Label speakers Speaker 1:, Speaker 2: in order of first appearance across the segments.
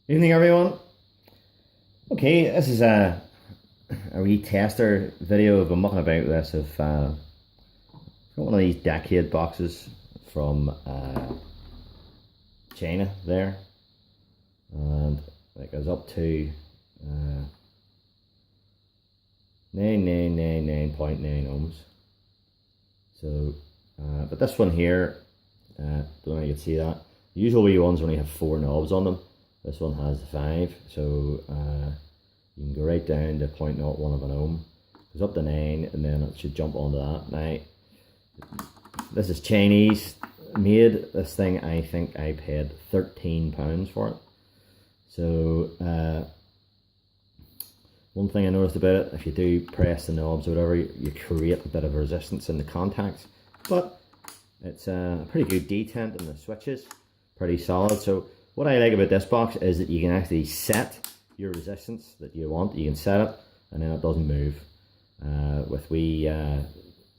Speaker 1: Evening, everyone. Okay, this is a wee tester video of mucking about this of got one of these decade boxes from China there, and it goes up to 9999.9 ohms. So, but this one here, don't know if you can see that. The usual wee ones only have 4 knobs on them. This one has 5, so you can go right down to 0.01 of an ohm. Goes up to 9, and then it should jump onto that. Now, this is Chinese made. This thing, I think I paid £13 for it. So, one thing I noticed about it, if you do press the knobs or whatever, you create a bit of resistance in the contacts. But it's a pretty good detent in the switches, pretty solid. So what I like about this box is that you can actually set your resistance that you want. You can set it and then it doesn't move. With wee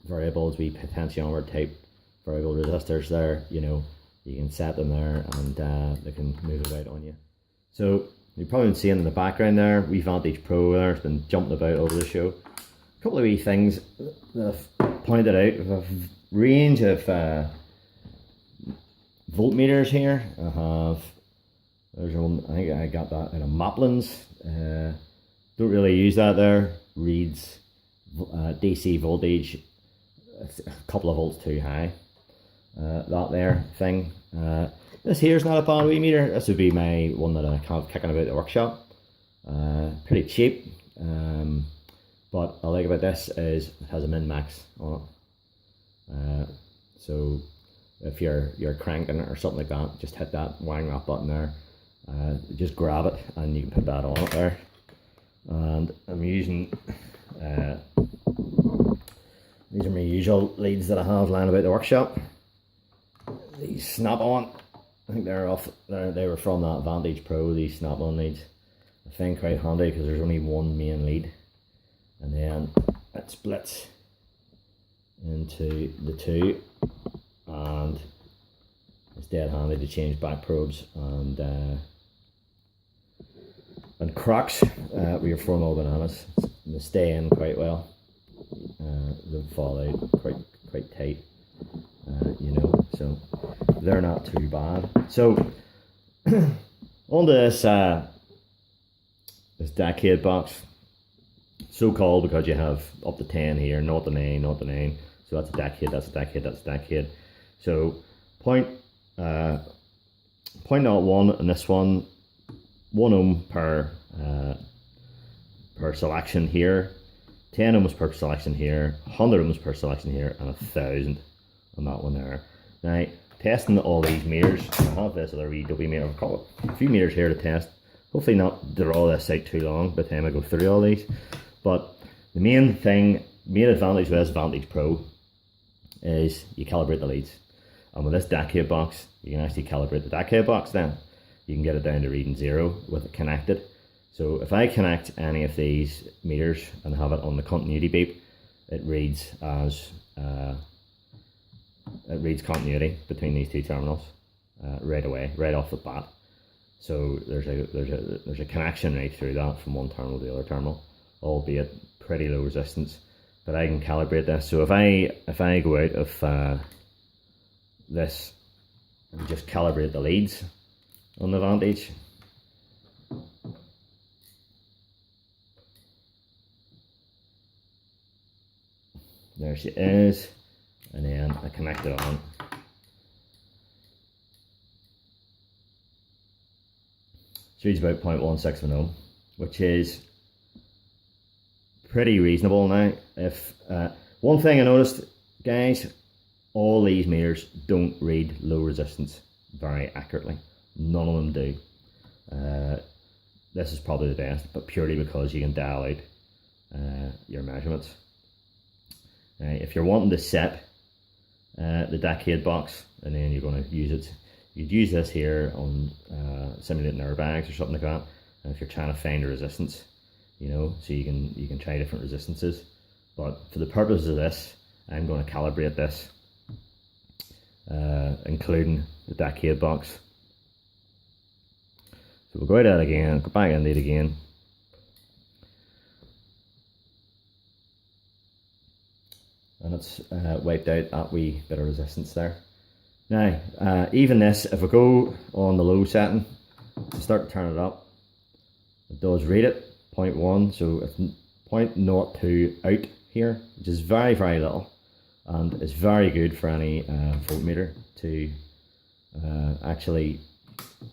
Speaker 1: variables, wee potentiometer type variable resistors there, you know, you can set them there and they can move about on you. So you've probably been seeing in the background there, wee Vantage Pro there, it's been jumping about over the show. A couple of wee things that I've pointed out. A range of voltmeters here. I have, there's one, I think I got that in a Maplin's. Don't really use that there. Reads DC voltage, it's a couple of volts too high. That there thing. This here's not a bad wee meter. This would be my one that I have kicking about the workshop. Pretty cheap. But I like about this is it has a min-max on it. So if you're cranking it or something like that, just hit that wang that button there. Just grab it and you can put that on it there. And I'm using these are my usual leads that I have lying about the workshop. These snap-on, I think they're off. They were from that Vantage Pro. These snap-on leads, I think quite handy because there's only one main lead, and then it splits into the two, and it's dead handy to change back probes and cracks with your front all bananas. They stay in quite well. They fall out quite tight, you know. So they're not too bad. So onto this this decade box, so called because you have up to 10 here, not the 9, not the 9. So that's a decade, that's a decade, that's a decade. So point 0.01 and this one, 1 ohm per selection here, 10 ohms per selection here, 100 ohms per selection here, and 1000 on that one there. Now, testing all these meters, I have this other wee W meter. I've got a few meters here to test. Hopefully not draw this out too long by the time I go through all these. But the main advantage with this Vantage Pro is you calibrate the leads. And with this decade box, you can actually calibrate the decade box then. You can get it down to reading 0 with it connected. So if I connect any of these meters and have it on the continuity beep, it reads as it reads continuity between these two terminals right away, right off the bat. So there's a connection right through that from one terminal to the other terminal, albeit pretty low resistance. But I can calibrate this. So if I go out of this and just calibrate the leads on the Vantage, there she is, and then I connect it on. She's about 0.16 of an ohm, which is pretty reasonable now. If one thing I noticed, guys, all these meters don't read low resistance very accurately. None of them do. This is probably the best, but purely because you can dial out your measurements. If you're wanting to set the decade box and then you're going to use it, you'd use this here on simulating airbags or something like that. And if you're trying to find a resistance, you know, so you can try different resistances. But for the purposes of this, I'm going to calibrate this, including the decade box. So we'll go out of that again, go back into it again. And it's wiped out that wee bit of resistance there. Now, even this, if I go on the low setting, start to turn it up, it does read it, 0.1, so it's 0.02 out here, which is very, very little, and it's very good for any voltmeter to actually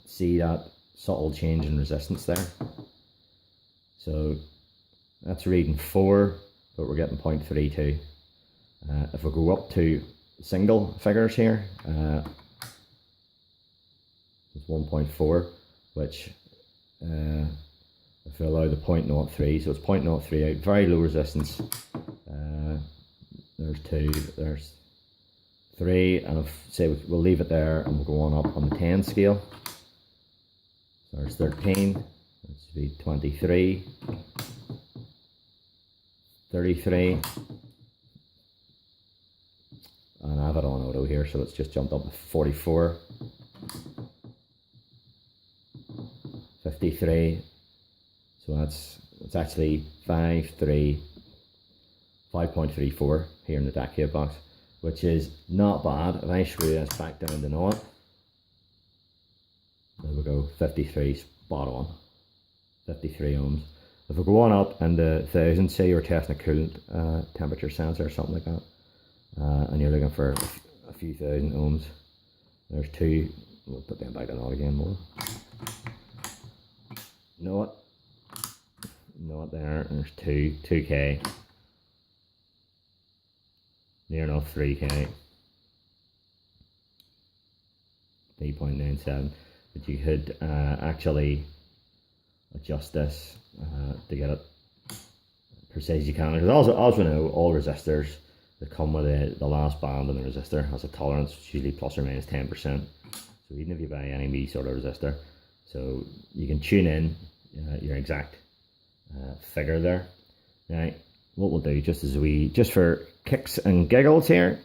Speaker 1: see that subtle change in resistance there. So that's reading 4, but we're getting 0.32. If we go up to single figures here, it's 1.4, which if we allow the 0.03, so it's 0.03 out, very low resistance. There's 2, there's 3, and if say we'll leave it there and we'll go on up on the 10 scale. So there's 13, that should be 23, 33, and I have it on auto here, so it's just jumped up to 44, 53, so it's actually 5.34 here in the decade box, which is not bad. If I screw this back down to naught, there we go, 53, spot on, 53 ohms. If we go on up in the thousands, say you're testing a coolant temperature sensor or something like that, and you're looking for a few thousand ohms, there's 2, we'll put them back to naught again more. Naught there, and there's 2k, near enough 3k, 3.97, but you could actually adjust this to get it precise as you can, because as we know, all resistors that come with the last band in the resistor has a tolerance, which is usually plus or minus 10%. So even if you buy any wee sort of resistor, so you can tune in your exact figure there. Now, what we'll do, just for kicks and giggles here,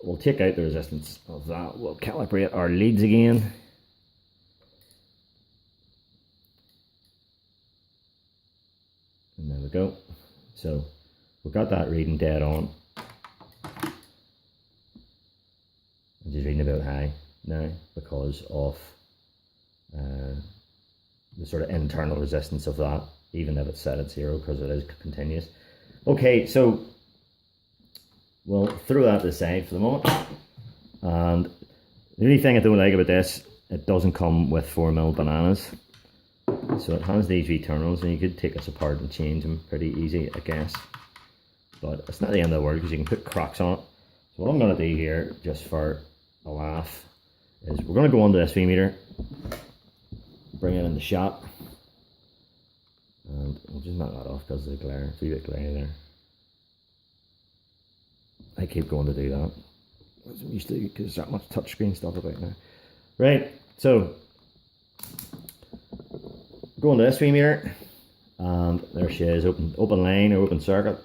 Speaker 1: we'll take out the resistance of that. We'll calibrate our leads again. And there we go. So we've got that reading dead on. I'm just reading about high now because of the sort of internal resistance of that, even if it's set at 0, because it is continuous. Okay, so we'll throw that to the side for the moment. And the only thing I don't like about this, it doesn't come with 4mm bananas. So it has these wee terminals, and you could take this apart and change them pretty easy, I guess. But it's not the end of the world, because you can put crocks on it. So what I'm going to do here, just for a laugh, is we're going to go onto this V meter, bring it in the shot, and I'll just knock that off because of the glare. It's a wee bit glare there. I keep going to do that. I wasn't used to, because there's that much touchscreen stuff about now. Right, so go into this V meter, and there she is, open line or open circuit,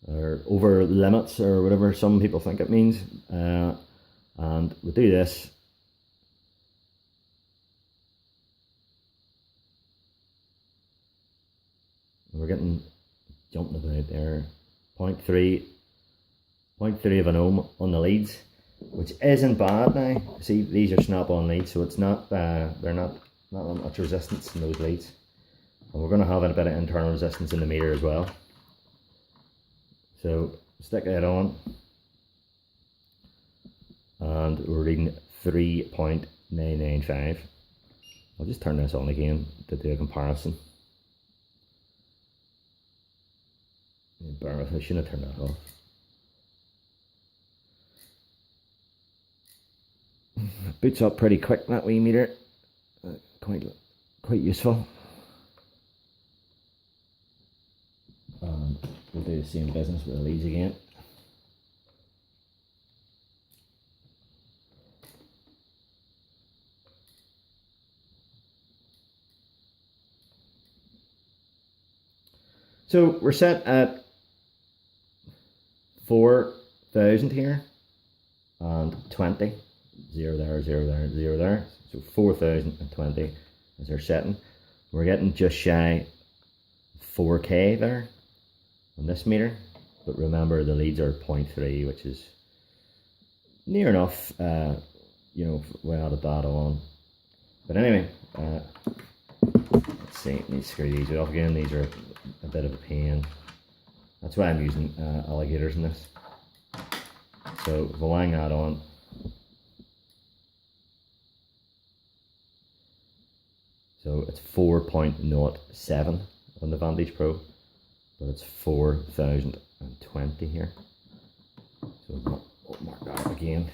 Speaker 1: or over limits, or whatever some people think it means. And we'll do this. We're getting jumping about there, 0.3 of an ohm on the leads, which isn't bad now. See, these are snap-on leads, so it's not they're not much resistance in those leads, and we're going to have a bit of internal resistance in the meter as well. So stick that on, and we're reading 3.995. I'll just turn this on again to do a comparison. Bear with me, I shouldn't have turned that off. Boots up pretty quick, that wee meter. Quite useful. And we'll do the same business with the leads again. So we're set at 4,000 here, and 20, 0 there, 0 there, 0 there. So 4,020, as our setting. We're getting just shy 4K there on this meter, but remember the leads are 0.3, which is near enough, you know, we added that on. But anyway, let's see, need to screw these off again. These are a bit of a pain. That's why I'm using alligators in this. So if I wang that on, so it's 4.07 on the Vantage Pro, but it's 4020 here. So we'll mark that up again.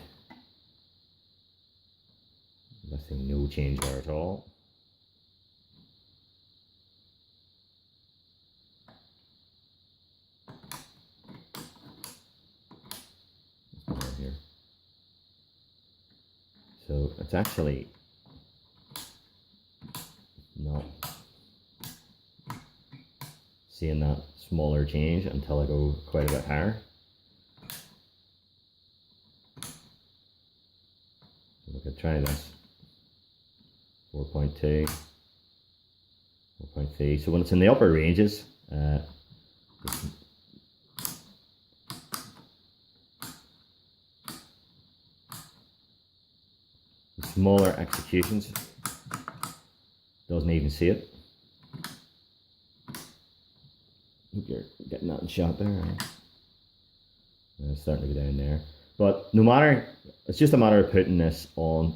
Speaker 1: Nothing, no change there at all. Here. So it's actually not seeing that smaller change until I go quite a bit higher. So we could try this. 4.2, 4.3. So when it's in the upper ranges, the smaller executions doesn't even see it. Hope you're getting that in shot there. It's starting to go down there. But no matter, it's just a matter of putting this on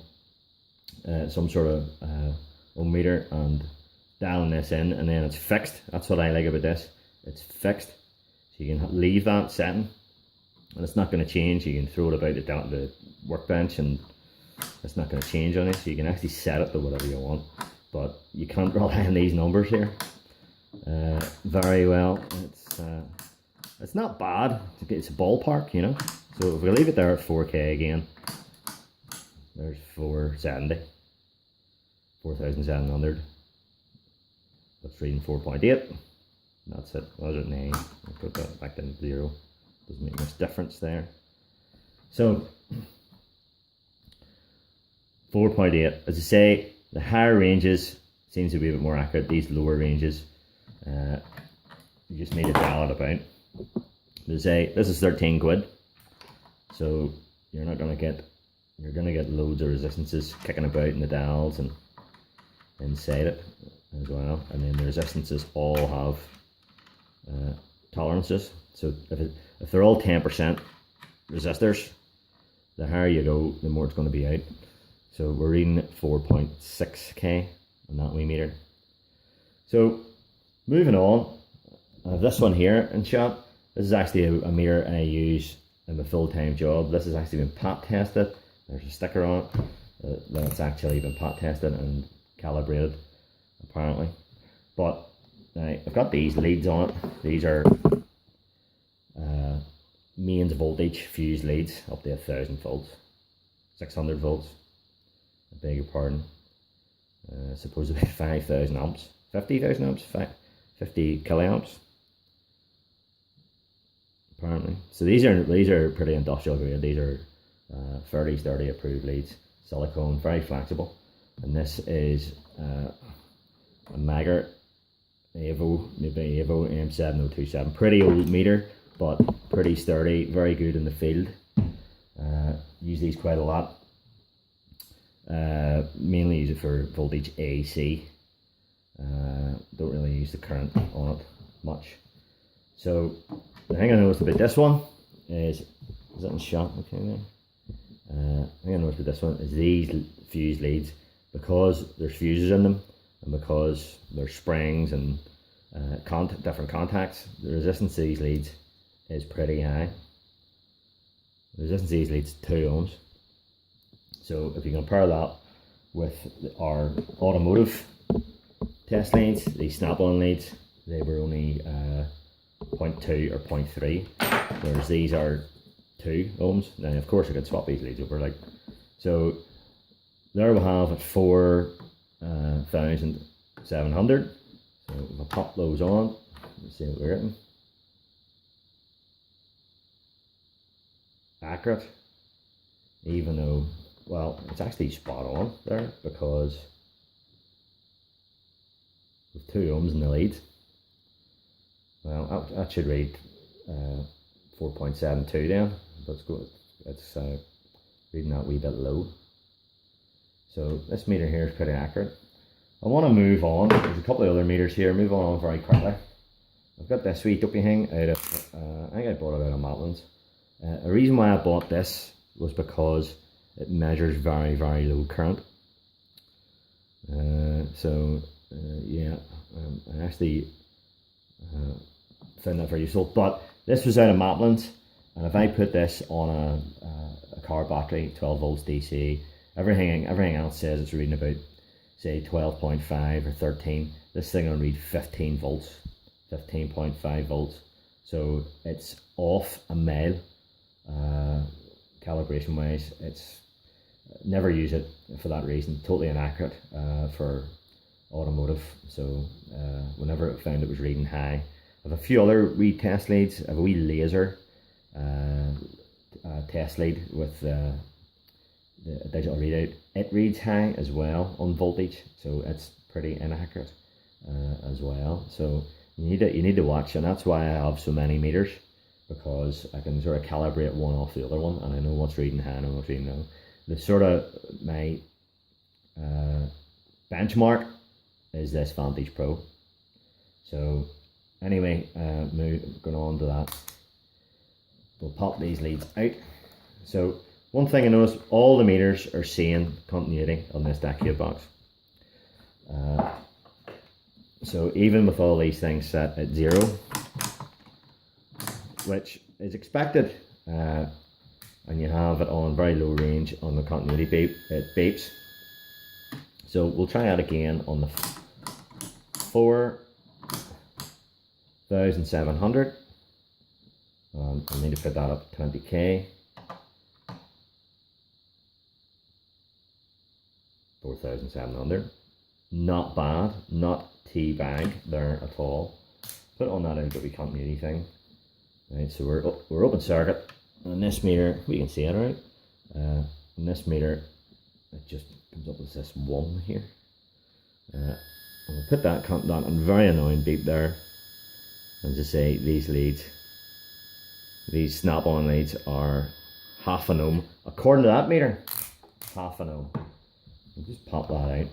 Speaker 1: some sort of ohm meter and dialing this in, and then it's fixed. That's what I like about this. It's fixed, so you can leave that setting, and it's not going to change. You can throw it about the workbench, and it's not going to change on it. So you can actually set it to whatever you want, but you can't rely on these numbers here very well. It's not bad. It's a ballpark, you know. So if we leave it there at 4K again, there's 470, 4,700. That's reading 4.8. That's it. Was it 9? I'll put that back down to 0. Doesn't make much difference there. So 4.8. As I say, the higher ranges seems to be a bit more accurate. These lower ranges, you just need to dial it about. As I say, this is 13 quid. So you're not going to get. You're going to get loads of resistances kicking about in the dials and inside it as well. And then the resistances all have tolerances. So if they're all 10% resistors, the higher you go, the more it's going to be out. So we're reading 4.6K on that wee meter. So moving on, I have this one here in shot. This is actually a meter I use in my full-time job. This has actually been pat tested. There's a sticker on it that it's actually been pat tested and calibrated, apparently. But I've got these leads on it. These are mains voltage fuse leads up to 1000 volts, 600 volts. I beg your pardon. Supposedly 5,000 amps, 50,000 amps, 50 kiloamps. Apparently. So these are pretty industrial grade. These are fairly sturdy approved leads, silicone, very flexible. And this is a Maggart Evo M7027. Pretty old meter, but pretty sturdy, very good in the field. Use these quite a lot. Mainly use it for voltage AC. Don't really use the current on it much. So the thing I noticed about this one is that in shot? Okay, there. The thing I noticed about this one is these fuse leads, because there's fuses in them and because there's springs and different contacts, the resistance to these leads is pretty high. The resistance to these leads is 2 ohms. So if you compare that with our automotive test leads, these snap-on leads, they were only 0.2 or 0.3, whereas these are 2 ohms. Now of course I could swap these leads over, like, so there we have at 4,700. So if I pop those on, let's see what we're getting. Accurate, even though, well, it's actually spot on there, because 2 ohms in the lead. Well, that should read 4.72 then. That's good. It's reading that wee bit low. So this meter here is pretty accurate. I want to move on. There's a couple of other meters here. Move on very quickly. I've got this wee dopey thing out of, I think I bought it out of Matlins. The reason why I bought this was because it measures very, very low current. Yeah, I actually found that very useful. But this was out of Matlins, and if I put this on a car battery, 12 volts DC, everything else says it's reading about, say, 12.5 or 13. This thing will read 15 volts, 15.5 volts. So it's off a mile. Calibration wise, it's never use it for that reason. Totally inaccurate for automotive. So whenever I found it was reading high, I have a few other wee test leads. I have a wee laser test lead with the digital readout. It reads high as well on voltage, so it's pretty inaccurate as well. So you need to watch, and that's why I have so many meters, because I can sort of calibrate one off the other one, and I know what's reading high and what's reading low. The sort of my benchmark is this Vantage Pro. So anyway, going on to that, we'll pop these leads out. So one thing I noticed, all the meters are seeing continuity on this DAQ box. So even with all these things set at 0, which is expected, and you have it on very low range on the continuity beep, it beeps. So we'll try that again on the 4700. I need to put that up to 20k. 4700. Not bad, not teabag there at all. Put on that AW continuity thing. Right, so we're open circuit. And this meter, we can see it, right? And this meter, it just comes up with this 1 here. And we'll put that and very annoying beep there. As I say, these leads, these snap-on leads are half an ohm. According to that meter, half an ohm. We'll just pop that out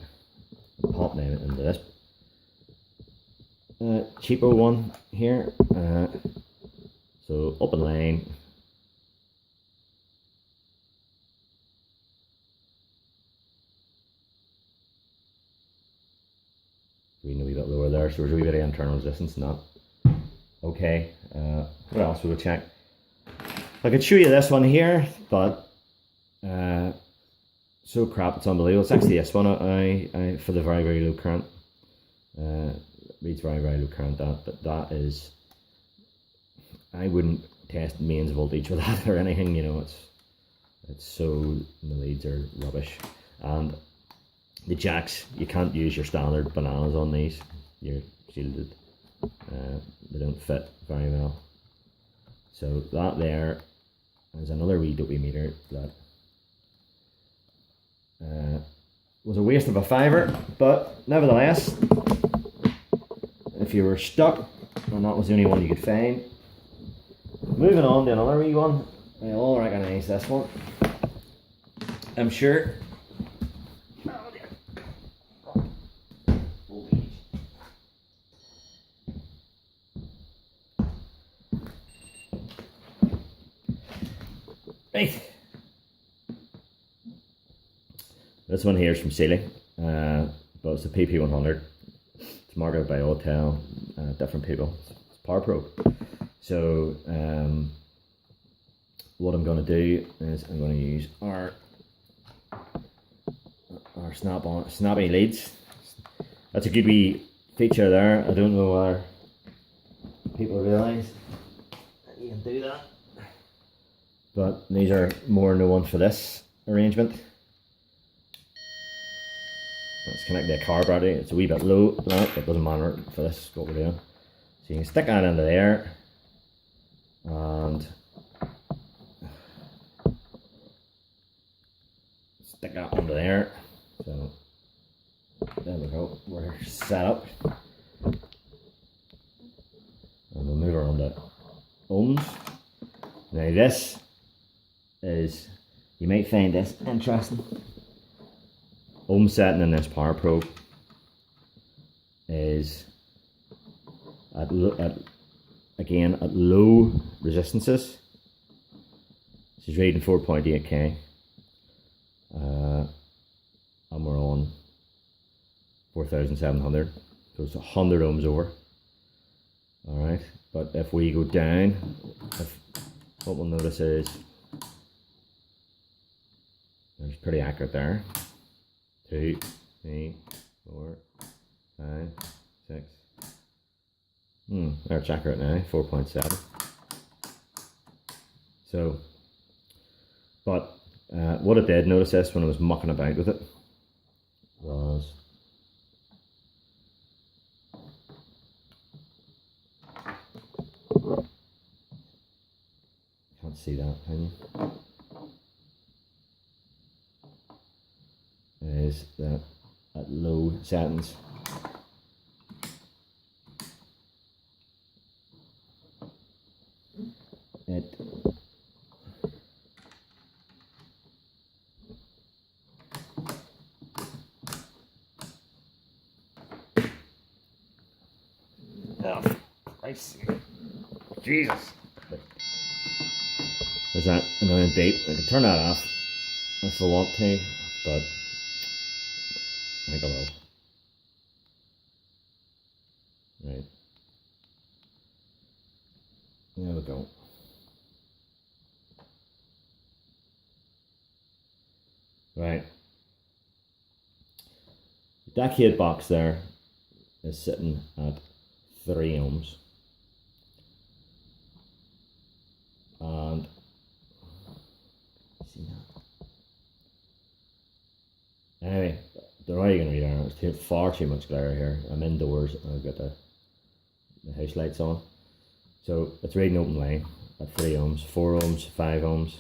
Speaker 1: and pop them into this cheaper one here. So open line. Reading a wee bit lower there, so there's a wee bit of internal resistance in that. Okay, what else will we check? I could show you this one here, but so crap, it's unbelievable. It's actually this one I for the very, very low current. Reads very, very low current, but that is, I wouldn't test mains voltage with that or anything, you know. It's so, the leads are rubbish. And the jacks, you can't use your standard bananas on these. You're shielded. They don't fit very well. So that there is another wee dopey meter that was a waste of a fiver, but nevertheless, if you were stuck and that was the only one you could find. Moving on to another wee one, you'll all recognise this one, I'm sure. Right. This one here is from Sealy, but it's a PP100. It's marketed by Autel, different people. It's Power Pro. So what I'm going to do is I'm going to use our snappy leads. That's a good wee feature there. I don't know whether people realise that you can do that, but these are more known for this arrangement. Let's connect the car battery. It's a wee bit low. No, it doesn't matter for this, what we're doing. So you can stick that into there and stick that under there. So there we go, we're set up. And we'll move on to ohms. Now this is, you might find this interesting. Ohm setting in this power probe is at low resistances. She's reading 4.8k, and we're on 4,700, so it's 100 ohms over. All right, but if we go down, what we'll notice is it's pretty accurate there. 2, 3, 4, 5, 6. There it's accurate now, 4.7. So, but what I did notice this when I was mucking about with it was can't see that, can you? Is that at low settings it I see. Jesus. There's that annoying beep. I can turn that off if I want to, but I think I will. Right. There we go. Right. The decade box there is sitting at 3 ohms. And see that. Anyway, the way you can read it, there's far too much glare here. I'm indoors and I've got the house lights on. So it's reading open line at 3 ohms, 4 ohms, 5 ohms.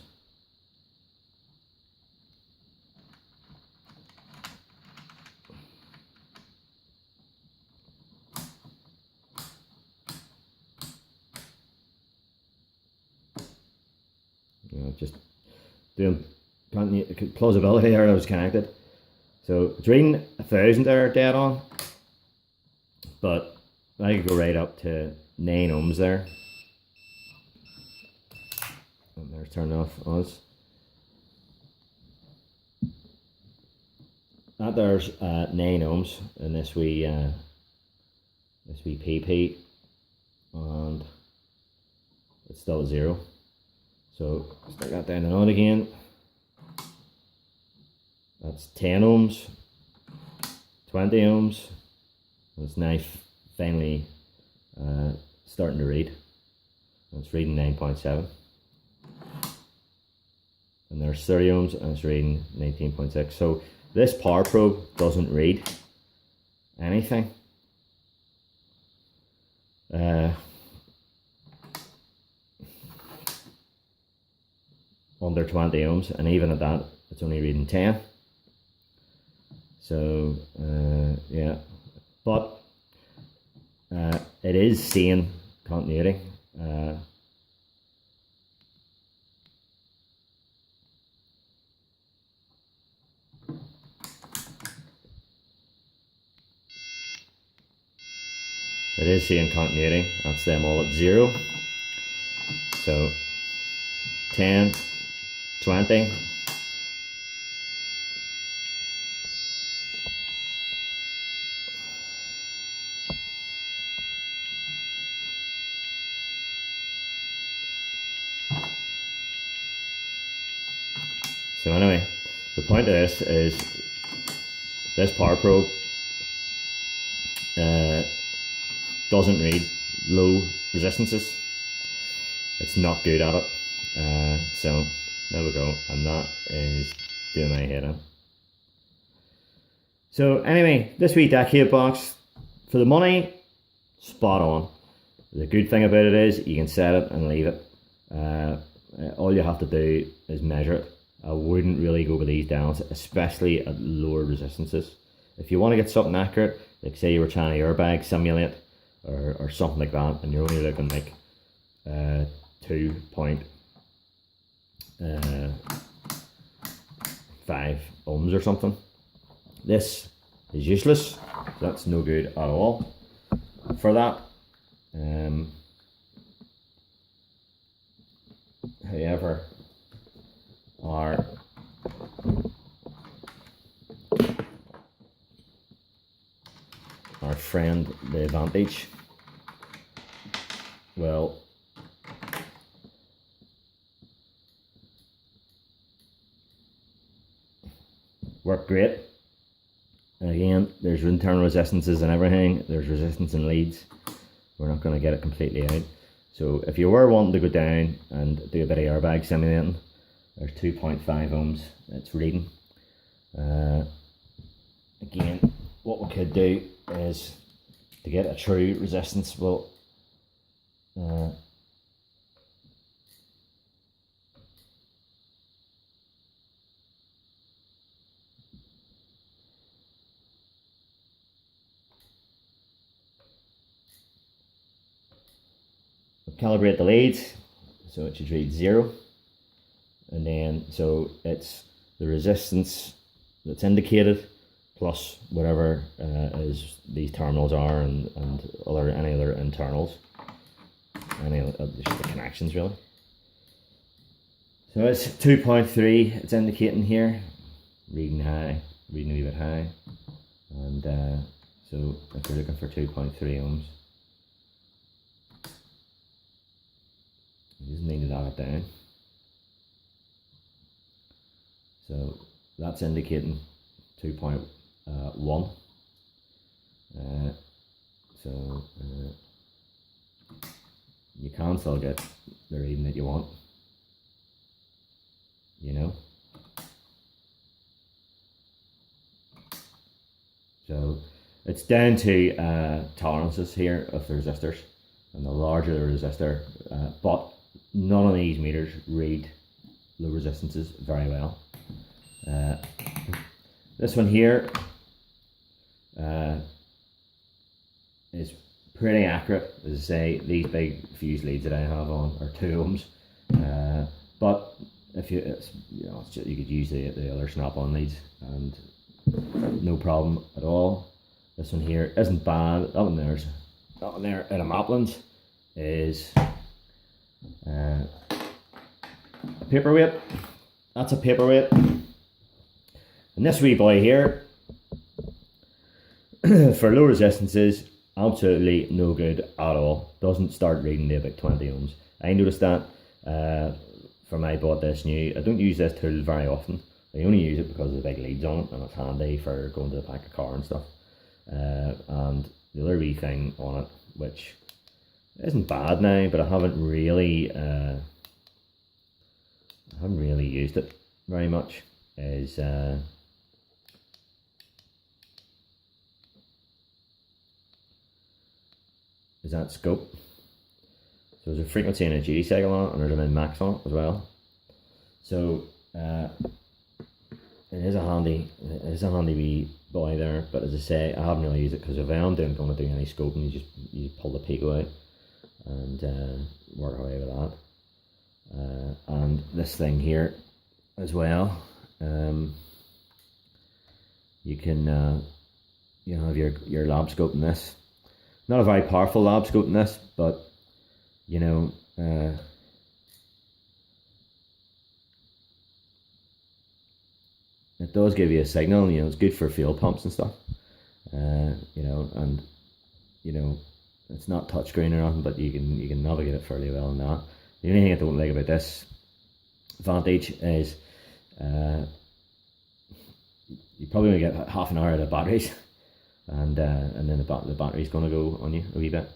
Speaker 1: Just doing plausibility there, I was connected. So it's reading 1,000 there dead on, but I could go right up to 9 ohms there. And there's turned off us. That there's 9 ohms in this wee PP, and it's still at 0. So stick that down and on again. That's 10 ohms, 20 ohms. It's now finally starting to read. It's reading 9.7. And there's 30 ohms and it's reading 19.6. So this power probe doesn't read anything. Under 20 ohms, and even at that it's only reading 10. So yeah, but it is seeing continuity. It is seeing continuity. That's them all at 0. So 10, 20. So anyway, the point of this is this power probe doesn't read low resistances. It's not good at it. So there we go, and that is doing my head in. So anyway, this wee decade box, for the money, spot on. The good thing about it is you can set it and leave it. All you have to do is measure it. I wouldn't really go with these dials, especially at lower resistances. If you want to get something accurate, Like say you were trying to airbag simulate or something like that, and you're only looking like 2.5 ohms or something. This is useless. That's no good at all for that. However, our friend the Advantage will work great. And again, there's internal resistances and everything. There's resistance in leads. We're not going to get it completely out. So if you were wanting to go down and do a bit of airbag simulating, there's 2.5 ohms it's reading. Again, what we could do is to get a true resistance, we'll calibrate the leads, so it should read 0, and then so it's the resistance that's indicated plus whatever is these terminals are and any other internals, just the connections really. So it's 2.3 it's indicating here, reading high, reading a wee bit high, and so if we're looking for 2.3 ohms, you just need to knock it down. So that's indicating 2.1. So you can still get the reading that you want, you know. So it's down to tolerances here of the resistors, and the larger the resistor, but none of these meters read low resistances very well. This one here is pretty accurate. As I say, these big fuse leads that I have on are 2 ohms, but if you you could use the other snap-on leads and no problem at all. This one here isn't bad. That one there at a Maplin's is a paperweight. That's a paperweight. And this wee boy here, for low resistances, absolutely no good at all. Doesn't start reading to about 20 ohms. I noticed that from I bought this new. I don't use this tool very often. I only use it because of the big leads on it, and it's handy for going to the back of car and stuff. And the other wee thing on it, which isn't bad now, but I haven't really used it very much, is that scope. So there's a frequency and a duty cycle on it, and there's a min max on it as well. So it is a handy wee boy there. But as I say, I haven't really used it because if I am going to do any scoping, you pull the pico out and work away with that. And this thing here as well, you can you have your lab scope in this. Not a very powerful lab scope in this, but you know, it does give you a signal. You know, it's good for fuel pumps and stuff. You know, and you know, it's not touchscreen or nothing, but you can navigate it fairly well in that. The only thing I don't like about this Vantage is you probably only get half an hour out of batteries, and then the battery's going to go on you a wee bit.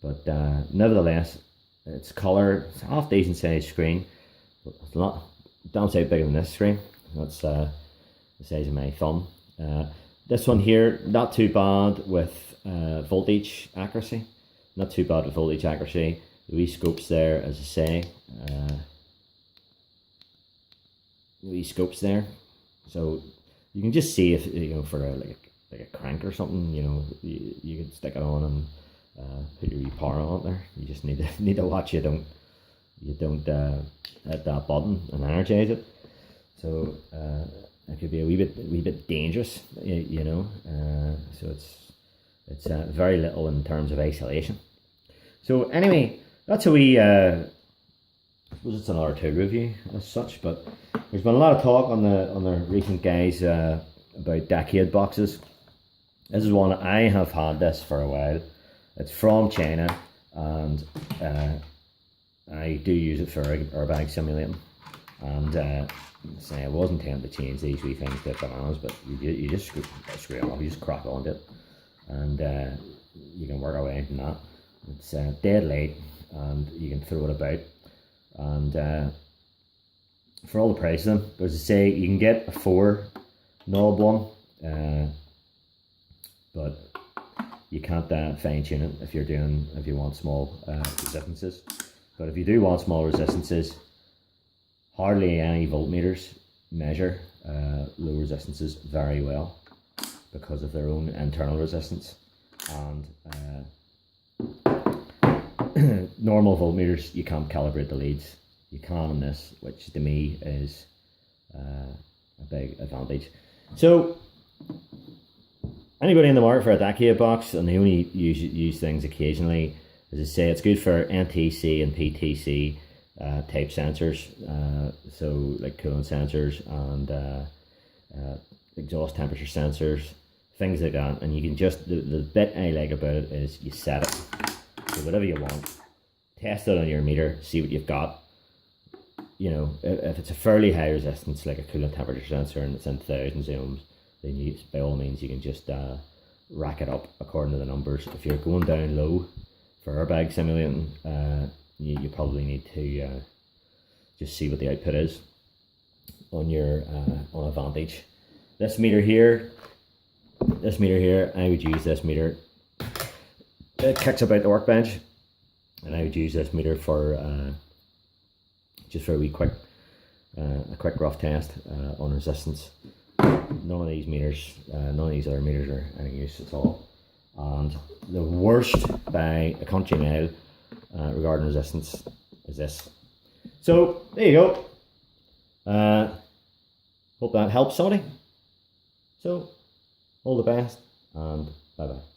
Speaker 1: But nevertheless, it's colour. It's a half decent sized screen, but it's not downside bigger than this screen. That's the size of my thumb. This one here, not too bad with voltage accuracy. Not too bad with voltage accuracy. The wee scopes there, as I say. Wee scopes there, so you can just see if, you know, for like like a crank or something, you know, you can stick it on and put your power on it there. You just need to watch you don't hit that button and energize it. So it could be a wee bit dangerous, you know. So it's very little in terms of isolation. So anyway, that's a wee. I suppose it's another tool review as such, but there's been a lot of talk on the recent guys about decade boxes. This is one I have had this for a while. It's from China, and I do use it for airbag simulating. And say I wasn't tempted to change these wee things to bananas, but you just screw them off. You just crack onto it, and you can work away from that. It's dead light, and you can throw it about. And for all the price of them, as I say, you can get a 4 knob one, but you can't fine tune it if you want small resistances. But if you do want small resistances, hardly any voltmeters measure low resistances very well because of their own internal resistance. And normal voltmeters, you can't calibrate the leads. You can on this, which to me is a big advantage. So anybody in the market for a decade box, and they only use things occasionally, as I say, it's good for NTC and PTC type sensors, so like coolant sensors and exhaust temperature sensors, things like that. And you can just, the bit I like about it is you set it, so whatever you want, test it on your meter, see what you've got. You know, if it's a fairly high resistance like a coolant temperature sensor and it's in thousands of ohms, then you, by all means, you can just rack it up according to the numbers. If you're going down low for airbag simulating, you probably need to just see what the output is on your on a Vantage. This meter here, I would use this meter. It kicks about the workbench, and I would use this meter for just for a quick rough test on resistance. None of these other meters are any use at all. And the worst by a country mile regarding resistance is this. So there you go. Hope that helps somebody. So all the best, and bye bye.